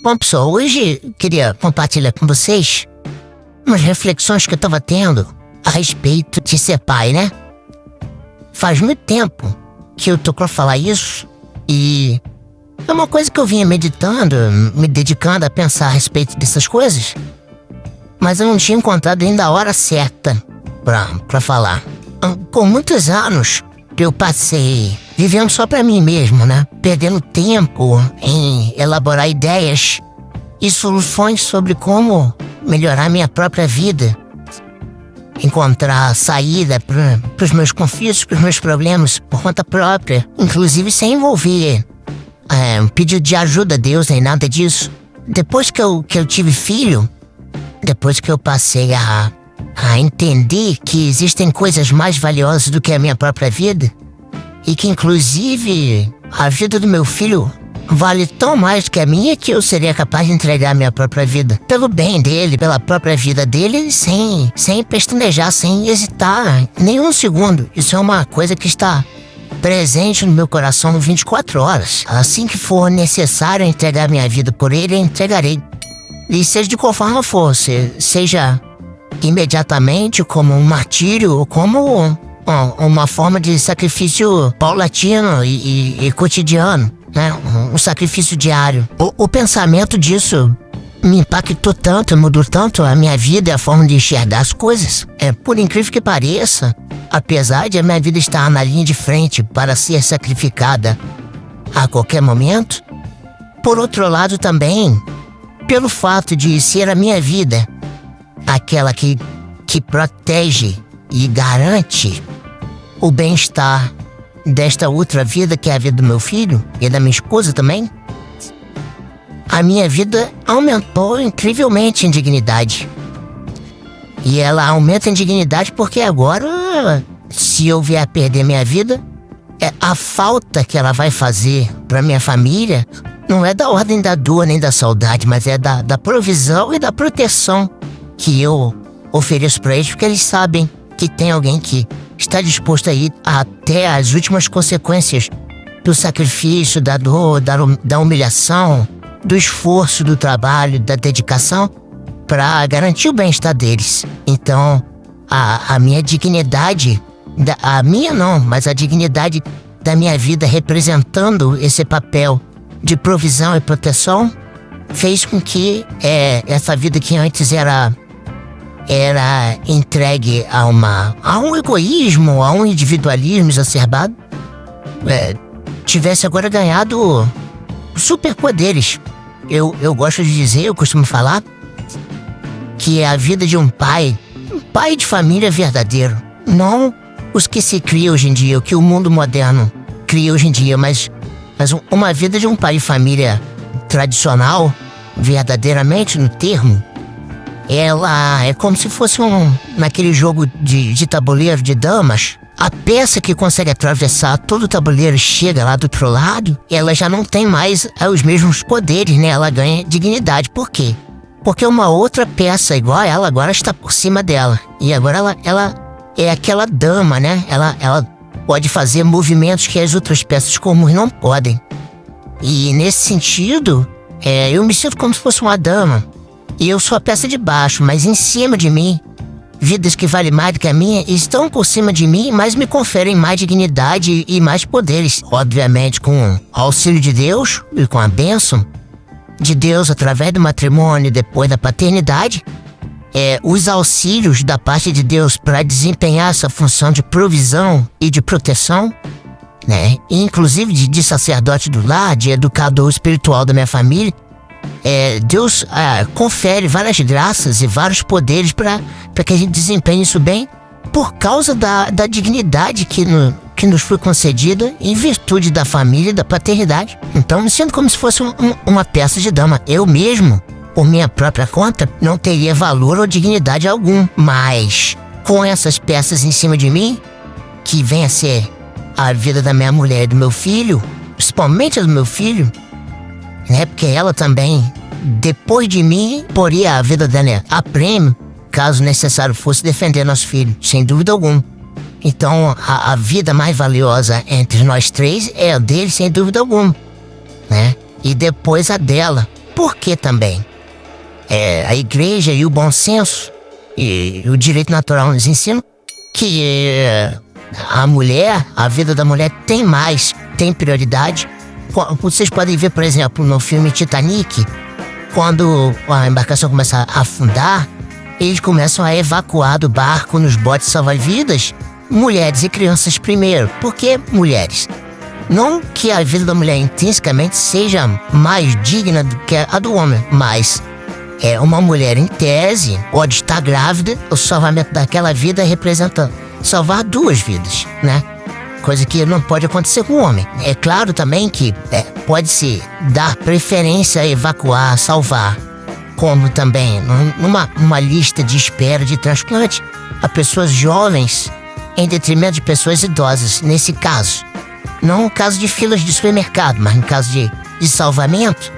Bom, pessoal, hoje eu queria compartilhar com vocês umas reflexões que eu tava tendo a respeito de ser pai, né? Faz muito tempo que eu tô pra falar isso e é uma coisa que eu vinha meditando, me dedicando a pensar a respeito dessas coisas, mas eu não tinha encontrado ainda a hora certa pra falar. Por muitos anos eu passei vivendo só pra mim mesmo, né? Perdendo tempo em elaborar ideias e soluções sobre como melhorar minha própria vida. Encontrar saída pros meus conflitos, pros meus problemas por conta própria. Inclusive sem envolver um pedido de ajuda a Deus, nem nada disso. Depois que eu tive filho, depois que eu passei a entender que existem coisas mais valiosas do que a minha própria vida, e que inclusive a vida do meu filho vale tão mais do que a minha que eu seria capaz de entregar a minha própria vida pelo bem dele, pela própria vida dele, sem pestanejar, sem hesitar nem um segundo. Isso é uma coisa que está presente no meu coração 24 horas. Assim que for necessário entregar minha vida por ele, eu entregarei. E seja de qual forma for, seja imediatamente como um martírio ou como uma forma de sacrifício paulatino e cotidiano, né? Um sacrifício diário. O pensamento disso me impactou tanto, mudou tanto a minha vida e a forma de enxergar as coisas. Por incrível que pareça, apesar de a minha vida estar na linha de frente para ser sacrificada a qualquer momento, por outro lado também, pelo fato de ser a minha vida aquela que protege e garante o bem-estar desta outra vida que é a vida do meu filho e da minha esposa também, a minha vida aumentou incrivelmente em dignidade. E ela aumenta em dignidade porque agora, se eu vier a perder minha vida, a falta que ela vai fazer para minha família não é da ordem da dor nem da saudade, mas é da provisão e da proteção que eu ofereço para eles, porque eles sabem que tem alguém que está disposto a ir até as últimas consequências do sacrifício, da dor, da humilhação, do esforço, do trabalho, da dedicação para garantir o bem-estar deles. Então, a minha dignidade, a minha não, mas a dignidade da minha vida representando esse papel de provisão e proteção fez com que essa vida que antes era entregue a um egoísmo, a um individualismo exacerbado, tivesse agora ganhado superpoderes. Eu gosto de dizer, eu costumo falar, que é a vida de um pai de família verdadeiro. Não os que se cria hoje em dia, o que o mundo moderno cria hoje em dia, mas uma vida de um pai de família tradicional, verdadeiramente no termo. Ela é como se fosse naquele jogo de tabuleiro de damas. A peça que consegue atravessar todo o tabuleiro chega lá do outro lado, ela já não tem mais os mesmos poderes, né? Ela ganha dignidade. Por quê? Porque uma outra peça igual a ela agora está por cima dela. E agora ela é aquela dama, né? Ela pode fazer movimentos que as outras peças comuns não podem. E nesse sentido, eu me sinto como se fosse uma dama. E eu sou a peça de baixo, mas em cima de mim, vidas que valem mais do que a minha estão por cima de mim, mas me conferem mais dignidade e mais poderes. Obviamente com o auxílio de Deus e com a bênção de Deus através do matrimônio e depois da paternidade, os auxílios da parte de Deus para desempenhar essa função de provisão e de proteção, né? E inclusive de sacerdote do lar, de educador espiritual da minha família. Deus confere várias graças e vários poderes para que a gente desempenhe isso bem por causa da dignidade que nos foi concedida em virtude da família e da paternidade. Então me sinto como se fosse uma peça de dama. Eu mesmo, por minha própria conta, não teria valor ou dignidade algum, mas com essas peças em cima de mim, que vem a ser a vida da minha mulher e do meu filho, principalmente a do meu filho, né? Porque ela também, depois de mim, poria a vida dela a prêmio, caso necessário fosse defender nosso filho, sem dúvida alguma. Então, a vida mais valiosa entre nós três é a dele, sem dúvida alguma, né? E depois a dela, Por que também? A igreja e o bom senso e o direito natural nos ensinam que a mulher, a vida da mulher tem prioridade. Vocês podem ver, por exemplo, no filme Titanic, quando a embarcação começa a afundar, eles começam a evacuar do barco nos botes salva-vidas mulheres e crianças primeiro. Por que mulheres? Não que a vida da mulher intrinsecamente seja mais digna do que a do homem, mas uma mulher em tese pode estar grávida, o salvamento daquela vida representa salvar 2 vidas, né? Coisa que não pode acontecer com o homem. É claro também que pode-se dar preferência a evacuar, salvar, como também numa lista de espera de transplante a pessoas jovens em detrimento de pessoas idosas, nesse caso. Não no caso de filas de supermercado, mas no caso de salvamento,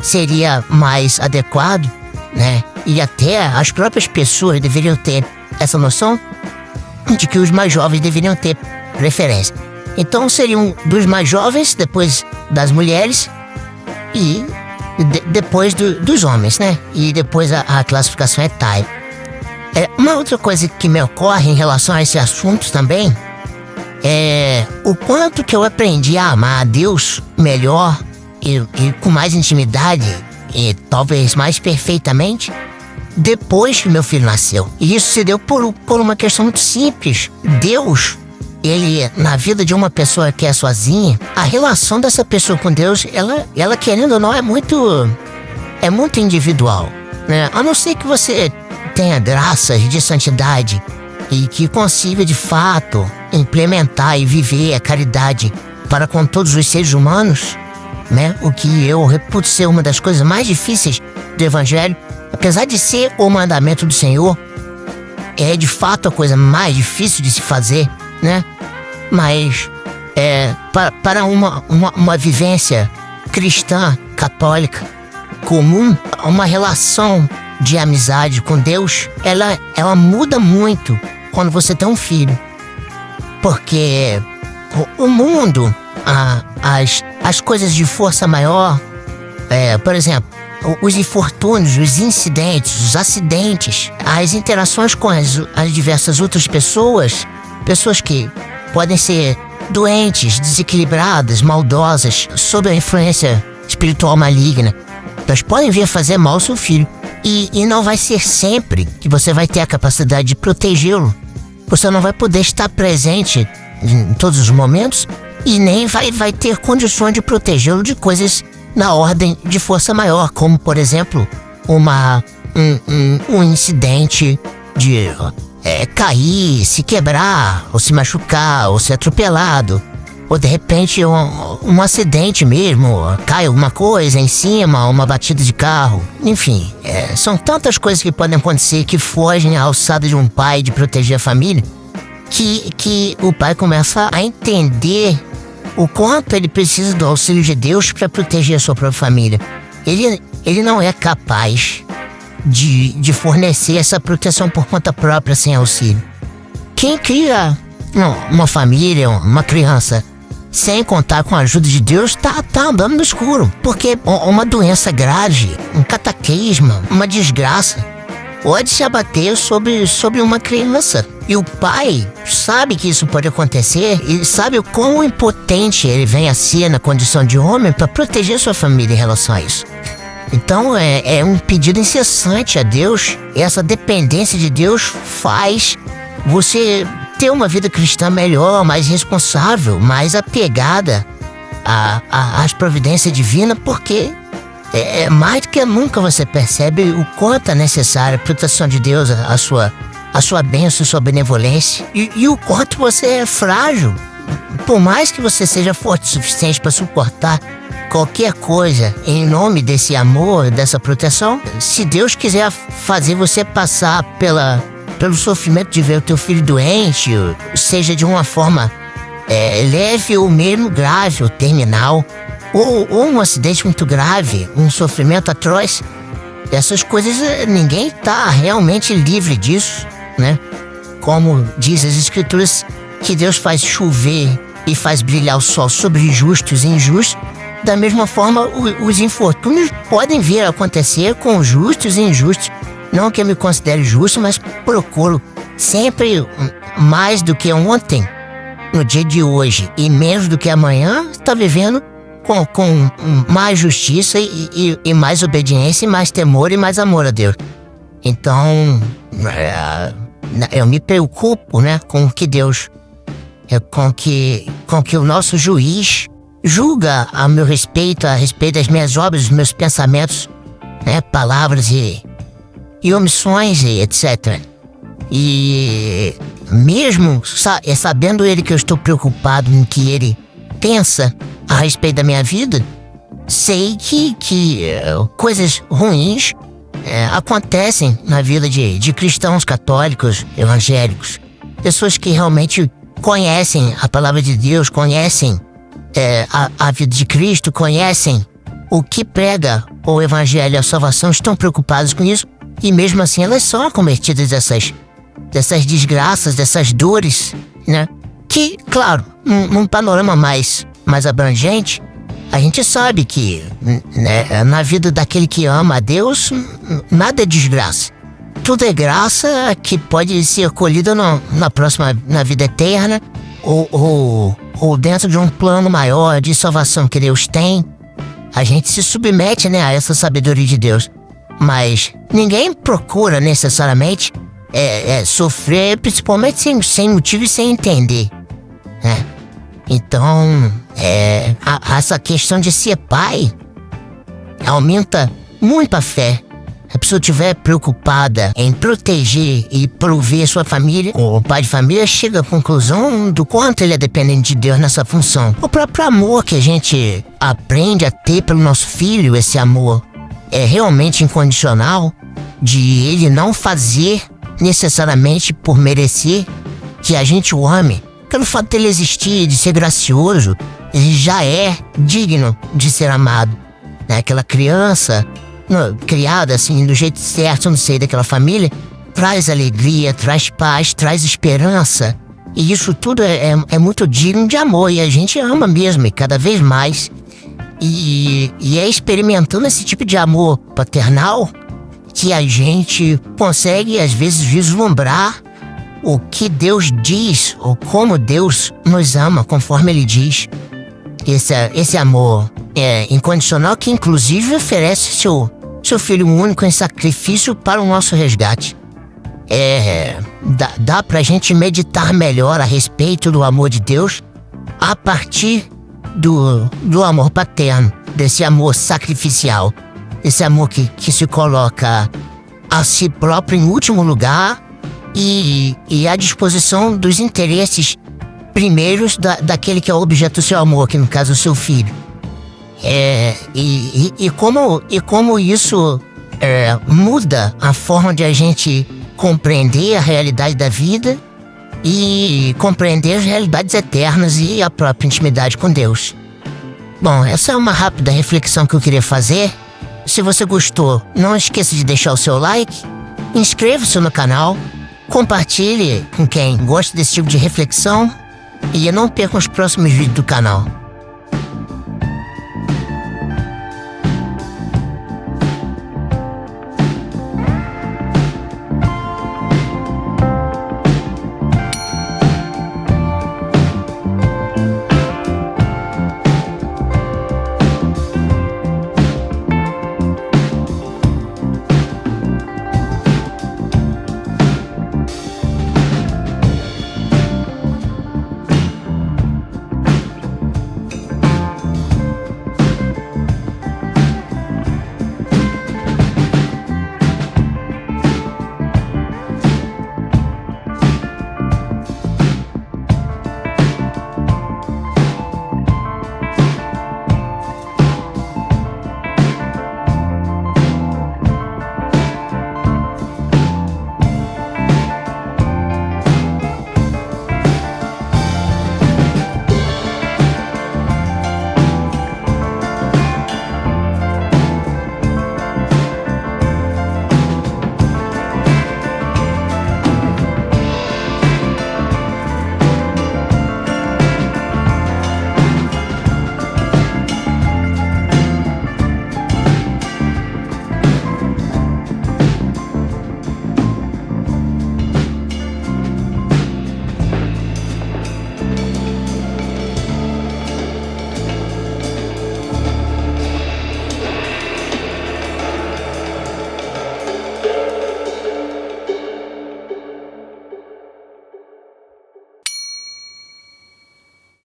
seria mais adequado, né? E até as próprias pessoas deveriam ter essa noção de que os mais jovens deveriam ter preferência. Então seriam dos mais jovens, depois das mulheres e depois dos homens, né? E depois a classificação etária. Uma outra coisa que me ocorre em relação a esse assunto também é o quanto que eu aprendi a amar a Deus melhor e com mais intimidade e talvez mais perfeitamente depois que meu filho nasceu. E isso se deu por uma questão muito simples. Deus, ele, na vida de uma pessoa que é sozinha, a relação dessa pessoa com Deus, ela querendo ou não, é muito individual, né? A não ser que você tenha graças de santidade e que consiga de fato implementar e viver a caridade para com todos os seres humanos, né? O que eu reputo ser uma das coisas mais difíceis do Evangelho, apesar de ser o mandamento do Senhor, é de fato a coisa mais difícil de se fazer, né? Mas para uma vivência cristã, católica, comum, uma relação de amizade com Deus, ela muda muito quando você tem um filho. Porque o mundo, as coisas de força maior, por exemplo, os infortúnios, os incidentes, os acidentes, as interações com as diversas outras pessoas que podem ser doentes, desequilibradas, maldosas, sob a influência espiritual maligna, elas podem vir a fazer mal ao seu filho. E não vai ser sempre que você vai ter a capacidade de protegê-lo. Você não vai poder estar presente em todos os momentos e nem vai ter condições de protegê-lo de coisas na ordem de força maior, como, por exemplo, um incidente de cair, se quebrar, ou se machucar, ou ser atropelado, ou de repente um acidente mesmo, cai alguma coisa em cima, uma batida de carro. Enfim, são tantas coisas que podem acontecer que fogem à alçada de um pai de proteger a família, que o pai começa a entender o quanto ele precisa do auxílio de Deus para proteger a sua própria família. Ele não é capaz de fornecer essa proteção por conta própria sem auxílio. Quem cria uma família, uma criança, sem contar com a ajuda de Deus, tá andando no escuro. Porque uma doença grave, um cataclisma, uma desgraça, pode se abater sobre uma criança. E o pai sabe que isso pode acontecer e sabe o quão impotente ele vem a ser na condição de homem para proteger sua família em relação a isso. Então é um pedido incessante a Deus, e essa dependência de Deus faz você ter uma vida cristã melhor, mais responsável, mais apegada às providências divinas, porque mais do que nunca você percebe o quanto é necessária a proteção de Deus, a sua bênção, a sua benevolência, e o quanto você é frágil. Por mais que você seja forte o suficiente para suportar qualquer coisa em nome desse amor, dessa proteção, se Deus quiser fazer você passar pelo sofrimento de ver o teu filho doente, seja de uma forma leve ou mesmo grave ou terminal, ou um acidente muito grave, um sofrimento atroz, essas coisas ninguém está realmente livre disso, né? Como diz as Escrituras, que Deus faz chover e faz brilhar o sol sobre justos e injustos, Da mesma forma, os infortúnios podem vir a acontecer com justos e injustos. Não que eu me considere justo, mas procuro sempre mais do que ontem, no dia de hoje, e menos do que amanhã, estar vivendo com mais justiça e mais obediência, e mais temor e mais amor a Deus. Então, eu me preocupo, né, com que Deus, com que o nosso juiz julga a meu respeito, a respeito das minhas obras, dos meus pensamentos, né, palavras e omissões e etc. E mesmo sabendo ele que eu estou preocupado no que ele pensa a respeito da minha vida, sei que coisas ruins acontecem na vida de cristãos católicos, evangélicos. Pessoas que realmente conhecem a palavra de Deus, conhecem a vida de Cristo, conhecem o que prega o evangelho e a salvação, estão preocupados com isso, e mesmo assim elas são acometidas dessas desgraças, dessas dores, né? Que, claro, num panorama mais abrangente, a gente sabe que, né, na vida daquele que ama a Deus, nada é desgraça. Tudo é graça que pode ser colhida na vida eterna, ou dentro de um plano maior de salvação que Deus tem. A gente se submete, né, a essa sabedoria de Deus. Mas ninguém procura necessariamente sofrer, principalmente sem motivo e sem entender, né? Então, essa questão de ser pai aumenta muito a fé. Se a pessoa estiver preocupada em proteger e prover sua família, o pai de família chega à conclusão do quanto ele é dependente de Deus nessa função. O próprio amor que a gente aprende a ter pelo nosso filho, esse amor é realmente incondicional, de ele não fazer necessariamente por merecer que a gente o ame. Pelo fato dele existir, de ser gracioso, ele já é digno de ser amado, né? Aquela criança criada assim, do jeito certo, não sei, daquela família, traz alegria, traz paz, traz esperança. E isso tudo é muito digno de amor, e a gente ama mesmo, e cada vez mais. E é experimentando esse tipo de amor paternal que a gente consegue, às vezes, vislumbrar o que Deus diz, ou como Deus nos ama, conforme Ele diz. Esse amor incondicional que, inclusive, oferece seu Filho único em sacrifício para o nosso resgate. Dá pra gente meditar melhor a respeito do amor de Deus a partir do amor paterno, desse amor sacrificial, esse amor que se coloca a si próprio em último lugar e à disposição dos interesses primeiros daquele que é o objeto do seu amor, que no caso é o seu filho. Como isso muda a forma de a gente compreender a realidade da vida e compreender as realidades eternas e a própria intimidade com Deus. Bom, essa é uma rápida reflexão que eu queria fazer. Se você gostou, não esqueça de deixar o seu like, inscreva-se no canal, compartilhe com quem gosta desse tipo de reflexão e não perca os próximos vídeos do canal.